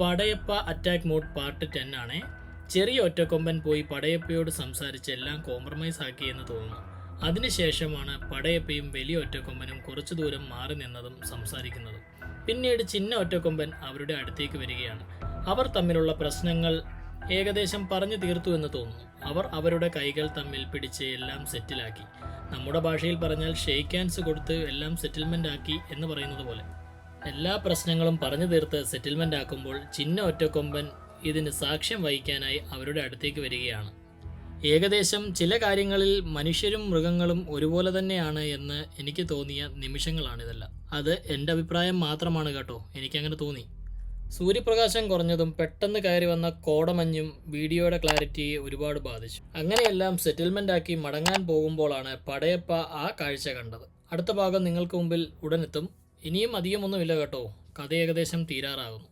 Padayappa attack mode part 10 ആണ്. ചെറിയ ഒറ്റക്കൊമ്പൻ പോയി പടയപ്പയോട് സംസാരിച്ച് എല്ലാം കോംപ്രമൈസ് ആക്കി എന്ന് തോന്നുന്നു. അതിനുശേഷമാണ് പടയപ്പയും വലിയ ഒറ്റക്കൊമ്പനും കുറച്ചു ദൂരം മാറി നിന്നതും സംസാരിക്കുന്നതും. പിന്നീട് ചിന്ന ഒറ്റക്കൊമ്പൻ അവരുടെ അടുത്തേക്ക് വരികയാണ്. അവർ തമ്മിലുള്ള പ്രശ്നങ്ങൾ ഏകദേശം പറഞ്ഞു തീർത്തു എന്ന് തോന്നുന്നു. അവർ അവരുടെ കൈകൾ തമ്മിൽ പിടിച്ച് എല്ലാം സെറ്റിലാക്കി. നമ്മുടെ ഭാഷയിൽ പറഞ്ഞാൽ ഷെയ്ക്ക് ഹാൻഡ്സ് കൊടുത്ത് എല്ലാം സെറ്റിൽമെൻ്റ് ആക്കി എന്ന് പറയുന്നത് പോലെ. എല്ലാ പ്രശ്നങ്ങളും പറഞ്ഞു തീർത്ത് സെറ്റിൽമെൻ്റ് ആക്കുമ്പോൾ ചിന്ന ഒറ്റക്കൊമ്പൻ ഇതിന് സാക്ഷ്യം വഹിക്കാനായി അവരുടെ അടുത്തേക്ക് വരികയാണ്. ഏകദേശം ചില കാര്യങ്ങളിൽ മനുഷ്യരും മൃഗങ്ങളും ഒരുപോലെ തന്നെയാണ് എന്ന് എനിക്ക് തോന്നിയ നിമിഷങ്ങളാണിതെല്ലാം. അത് എൻ്റെ അഭിപ്രായം മാത്രമാണ് കേട്ടോ, എനിക്കങ്ങനെ തോന്നി. സൂര്യപ്രകാശം കുറഞ്ഞതും പെട്ടെന്ന് കയറി വന്ന കോടമഞ്ഞും വീഡിയോയുടെ ക്ലാരിറ്റിയെ ഒരുപാട് ബാധിച്ചു. അങ്ങനെയെല്ലാം സെറ്റിൽമെൻ്റ് ആക്കി മടങ്ങാൻ പോകുമ്പോഴാണ് പടയപ്പ ആ കാഴ്ച കണ്ടത്. അടുത്ത ഭാഗം നിങ്ങൾക്ക് മുമ്പിൽ ഉടനെത്തും. ഇനിയും അധികമൊന്നുമില്ല കേട്ടോ, കഥ ഏകദേശം തീരാറാകുന്നു.